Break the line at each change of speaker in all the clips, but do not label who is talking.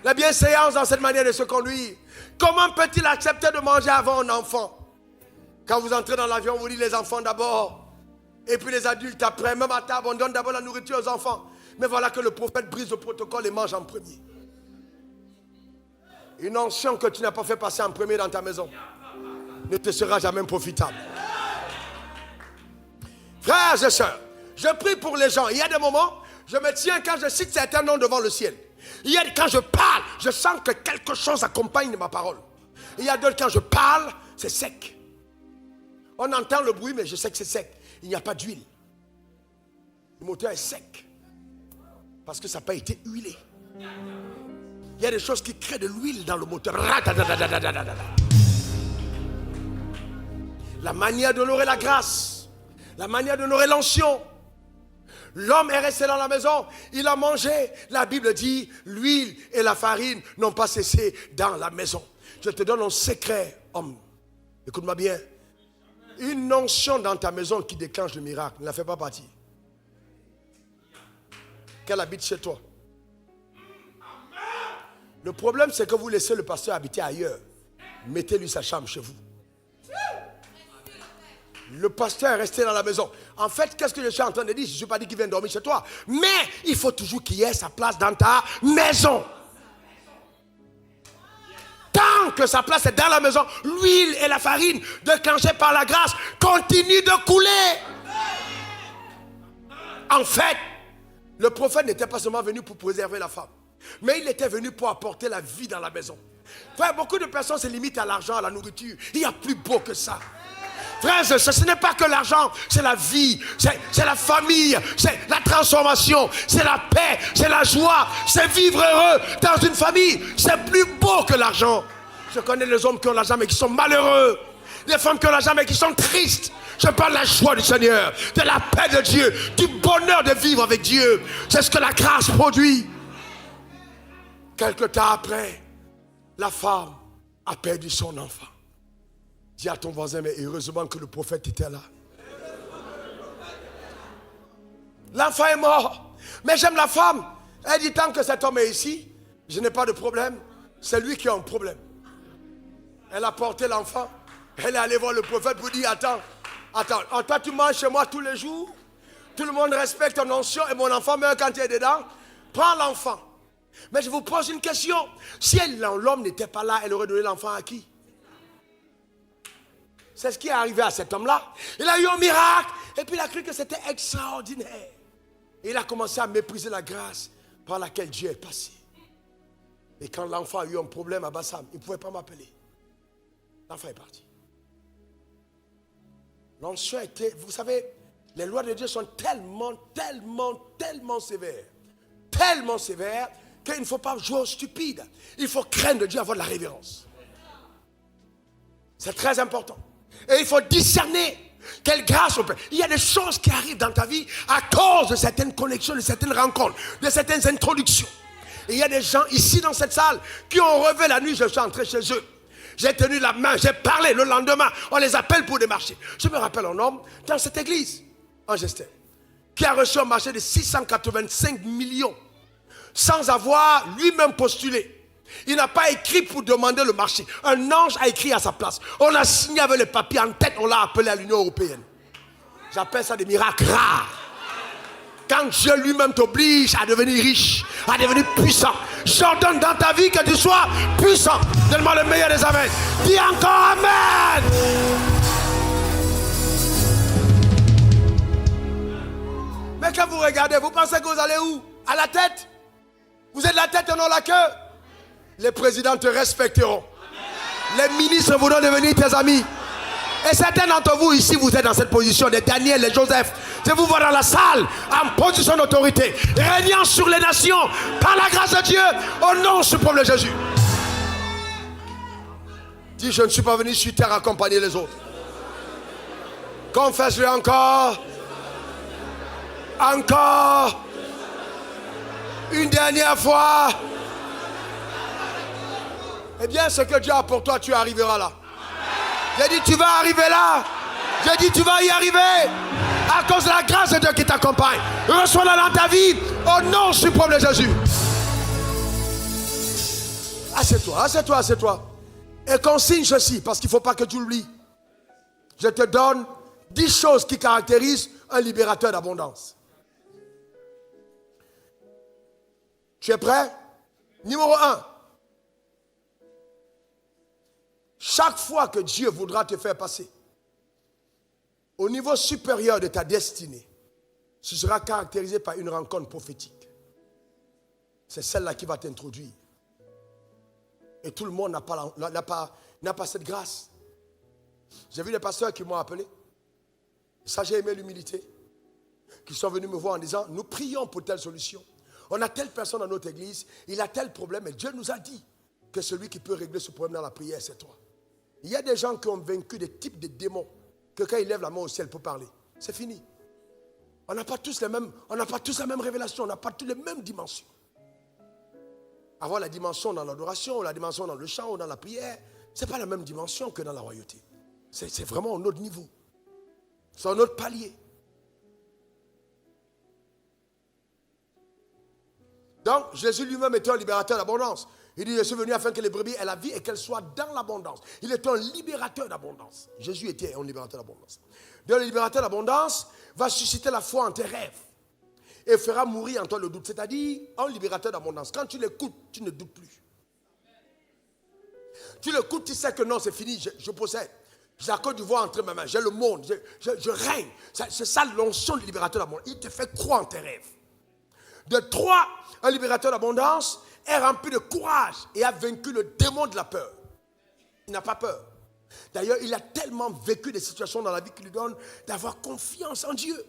La bienséance dans cette manière de se conduire. Comment peut-il accepter de manger avant un enfant? Quand vous entrez dans l'avion, vous dites les enfants d'abord. Et puis les adultes après. Même à table, on donne d'abord la nourriture aux enfants. Mais voilà que le prophète brise le protocole et mange en premier. Une onction que tu n'as pas fait passer en premier dans ta maison ne te sera jamais profitable. Frères et sœurs, je prie pour les gens. Il y a des moments, je me tiens quand je cite certains noms devant le ciel. Il y a quand je parle, je sens que quelque chose accompagne ma parole. Il y a d'autres quand je parle, c'est sec. On entend le bruit, mais je sais que c'est sec. Il n'y a pas d'huile. Le moteur est sec. Parce que ça n'a pas été huilé. Il y a des choses qui créent de l'huile dans le moteur. La manière d'honorer la grâce. La manière d'honorer l'onction. L'homme est resté dans la maison. Il a mangé. La Bible dit, l'huile et la farine n'ont pas cessé dans la maison. Je te donne un secret, homme. Écoute-moi bien. Une onction dans ta maison qui déclenche le miracle ne la fait pas partie. Qu'elle habite chez toi. Le problème, c'est que vous laissez le pasteur habiter ailleurs. Mettez-lui sa chambre chez vous. Le pasteur est resté dans la maison. En fait, qu'est-ce que je suis en train de dire? Je ne suis pas dit qu'il vient dormir chez toi. Mais il faut toujours qu'il y ait sa place dans ta maison. Tant que sa place est dans la maison, l'huile et la farine déclenchées par la grâce continuent de couler. En fait, le prophète n'était pas seulement venu pour préserver la femme, mais il était venu pour apporter la vie dans la maison. Frère, beaucoup de personnes se limitent à l'argent, à la nourriture. Il y a plus beau que ça. Frère, ce n'est pas que l'argent, c'est la vie, c'est la famille, c'est la transformation, c'est la paix, c'est la joie, c'est vivre heureux dans une famille. C'est plus beau que l'argent. Je connais les hommes qui ont l'argent mais qui sont malheureux. Les femmes qui ont l'argent mais qui sont tristes. Je parle de la joie du Seigneur, de la paix de Dieu, du bonheur de vivre avec Dieu. C'est ce que la grâce produit. Quelque temps après, la femme a perdu son enfant. Dis à ton voisin, mais heureusement que le prophète était là. L'enfant est mort. Mais j'aime la femme. Elle dit, tant que cet homme est ici, je n'ai pas de problème. C'est lui qui a un problème. Elle a porté l'enfant. Elle est allée voir le prophète pour dire, attends, toi tu manges chez moi tous les jours. Tout le monde respecte ton onction et mon enfant meurt quand tu es dedans. Prends l'enfant. Mais je vous pose une question. Si l'homme n'était pas là, elle aurait donné l'enfant à qui? C'est ce qui est arrivé à cet homme-là. Il a eu un miracle. Et puis il a cru que c'était extraordinaire. Et il a commencé à mépriser la grâce par laquelle Dieu est passé. Et quand l'enfant a eu un problème à Bassam, il ne pouvait pas m'appeler. L'enfant est parti. L'onction était, vous savez, les lois de Dieu sont tellement sévères. Tellement sévères qu'il ne faut pas jouer au stupide. Il faut craindre Dieu, avoir de la révérence. C'est très important. Et il faut discerner quelle grâce on peut. Il y a des choses qui arrivent dans ta vie à cause de certaines connexions, de certaines rencontres, de certaines introductions. Et il y a des gens ici dans cette salle qui ont relevé la nuit, je suis entré chez eux. J'ai tenu la main, j'ai parlé. Le lendemain, on les appelle pour des marchés. Je me rappelle un homme dans cette église, en Gestel, qui a reçu un marché de 685 millions sans avoir lui-même postulé. Il n'a pas écrit pour demander le marché. Un ange a écrit à sa place. On a signé avec les papiers en tête, on l'a appelé à l'Union européenne. J'appelle ça des miracles rares. Quand Dieu lui-même t'oblige à devenir riche, à devenir puissant, j'ordonne dans ta vie que tu sois puissant. Donne-moi le meilleur des amens. Dis encore amen. Mais quand vous regardez, vous pensez que vous allez où? À la tête? Vous êtes la tête et non la queue. Les présidents te respecteront. Les ministres voudront devenir tes amis. Et certains d'entre vous ici, vous êtes dans cette position, les Daniel, les Joseph. Je vous vois dans la salle, en position d'autorité, régnant sur les nations, par la grâce de Dieu, au nom suprême de Jésus. Dis, je ne suis pas venu sur terre accompagner les autres. Confesse-le encore. Encore. Une dernière fois. Eh bien, ce que Dieu a pour toi, tu arriveras là. J'ai dit, tu vas arriver là. J'ai dit, tu vas y arriver. À cause de la grâce de Dieu qui t'accompagne. Reçois-la dans ta vie. Au nom suprême de Jésus. Assieds-toi, assieds-toi, assieds-toi. Et consigne ceci, parce qu'il ne faut pas que tu l'oublies. Je te donne 10 choses qui caractérisent un libérateur d'abondance. Tu es prêt? Numéro 1. Chaque fois que Dieu voudra te faire passer au niveau supérieur de ta destinée, ce sera caractérisé par une rencontre prophétique. C'est celle-là qui va t'introduire. Et tout le monde n'a pas cette grâce. J'ai vu les pasteurs qui m'ont appelé. Ça, j'ai aimé l'humilité. Qui sont venus me voir en disant, nous prions pour telle solution. On a telle personne dans notre église, il a tel problème, et Dieu nous a dit que celui qui peut régler ce problème dans la prière, c'est toi. Il y a des gens qui ont vaincu des types de démons, que quand ils lèvent la main au ciel pour parler, c'est fini. On n'a pas tous la même révélation, on n'a pas tous les mêmes dimensions. Avoir la dimension dans l'adoration, la dimension dans le chant ou dans la prière, ce n'est pas la même dimension que dans la royauté. C'est vraiment un autre niveau. C'est un autre palier. Donc, Jésus lui-même était un libérateur d'abondance. Il dit, je suis venu afin que les brebis aient la vie et qu'elles soient dans l'abondance. Il était un libérateur d'abondance. Jésus était un libérateur d'abondance. Donc, le libérateur d'abondance va susciter la foi en tes rêves et fera mourir en toi le doute. C'est-à-dire, un libérateur d'abondance, quand tu l'écoutes, tu ne doutes plus. Tu l'écoutes, tu sais que non, c'est fini, je possède. J'ai la Côte d'Ivoire entre mes mains, j'ai le monde, je règne. C'est ça l'onction du libérateur d'abondance. Il te fait croire en tes rêves. De 3, un libérateur d'abondance est rempli de courage et a vaincu le démon de la peur. Il n'a pas peur. D'ailleurs, il a tellement vécu des situations dans la vie qui lui donnent d'avoir confiance en Dieu.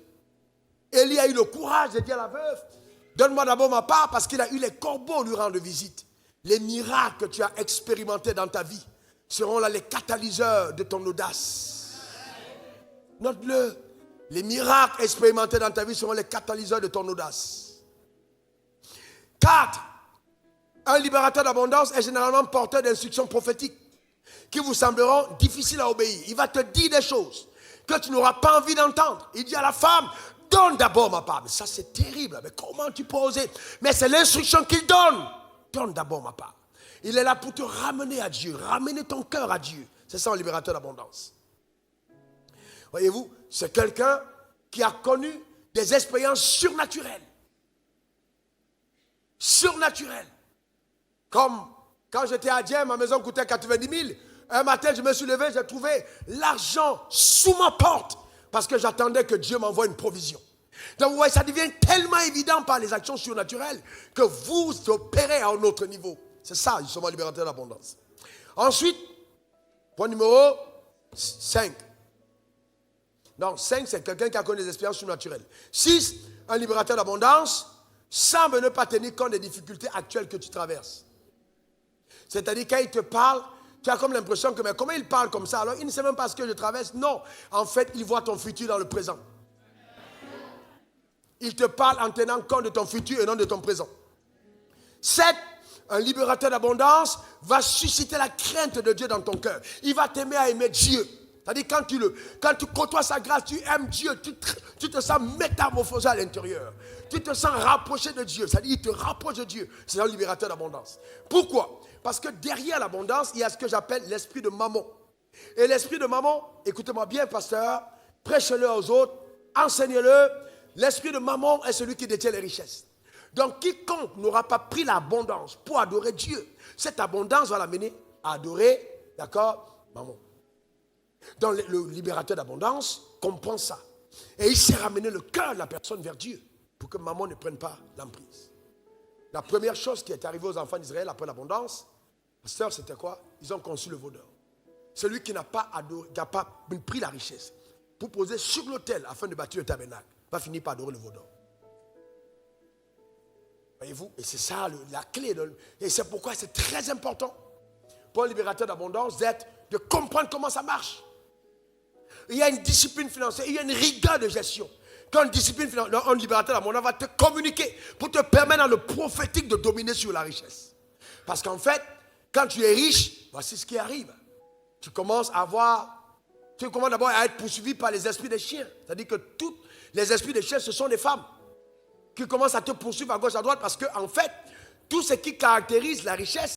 Élie a eu le courage de dire à la veuve, donne-moi d'abord ma part parce qu'il a eu les corbeaux lui rendre visite. Les miracles que tu as expérimentés dans ta vie seront là les catalyseurs de ton audace. Note-le. Les miracles expérimentés dans ta vie seront les catalyseurs de ton audace. 4. Un libérateur d'abondance est généralement porteur d'instructions prophétiques qui vous sembleront difficiles à obéir. Il va te dire des choses que tu n'auras pas envie d'entendre. Il dit à la femme, donne d'abord ma part. Mais ça c'est terrible. Mais comment tu peux oser? Mais c'est l'instruction qu'il donne. Donne d'abord ma part. Il est là pour te ramener à Dieu, ramener ton cœur à Dieu. C'est ça un libérateur d'abondance. Voyez-vous, c'est quelqu'un qui a connu des expériences surnaturelles. Surnaturelles. Comme quand j'étais à Dieu, ma maison coûtait 90 000. Un matin, je me suis levé, j'ai trouvé l'argent sous ma porte parce que j'attendais que Dieu m'envoie une provision. Donc, vous voyez, ça devient tellement évident par les actions surnaturelles que vous opérez à un autre niveau. C'est ça, justement, libérateur d'abondance. Ensuite, point numéro 5. Donc, 5, c'est quelqu'un qui a connu des expériences surnaturelles. 6, un libérateur d'abondance semble ne pas tenir compte des difficultés actuelles que tu traverses. C'est-à-dire, quand il te parle, tu as comme l'impression que, mais comment il parle comme ça? Alors, il ne sait même pas ce que je traverse. Non, en fait, il voit ton futur dans le présent. Il te parle en tenant compte de ton futur et non de ton présent. 7, un libérateur d'abondance va susciter la crainte de Dieu dans ton cœur. Il va t'aimer à aimer Dieu. C'est-à-dire, quand tu côtoies sa grâce, tu aimes Dieu, tu te sens métamorphosé à l'intérieur. Tu te sens rapproché de Dieu. C'est-à-dire, il te rapproche de Dieu. C'est un libérateur d'abondance. Pourquoi? Parce que derrière l'abondance, il y a ce que j'appelle l'esprit de mammon. Et l'esprit de mammon, écoutez-moi bien, pasteur, prêchez-le aux autres, enseignez-le. L'esprit de mammon est celui qui détient les richesses. Donc, quiconque n'aura pas pris l'abondance pour adorer Dieu, cette abondance va l'amener à adorer, d'accord, mammon. Donc, le libérateur d'abondance comprend ça. Et il sait ramener le cœur de la personne vers Dieu pour que maman ne prenne pas l'emprise. La première chose qui est arrivée aux enfants d'Israël après l'abondance, pasteur, c'était quoi? Ils ont conçu le veau d'or. Celui qui n'a pas pris la richesse pour poser sur l'autel afin de bâtir le tabernacle va finir par adorer le veau d'or. Voyez-vous? Et c'est ça la clé. Et c'est pourquoi c'est très important pour un libérateur d'abondance de comprendre comment ça marche. Il y a une discipline financière, il y a une rigueur de gestion. Quand une discipline financière, un libérateur d'abondance va te communiquer pour te permettre dans le prophétique de dominer sur la richesse. Parce qu'en fait, quand tu es riche, voici ce qui arrive. Tu commences d'abord à être poursuivi par les esprits des chiens. C'est-à-dire que tous les esprits des chiens, ce sont des femmes qui commencent à te poursuivre à gauche, à droite, parce qu'en fait, tout ce qui caractérise la richesse,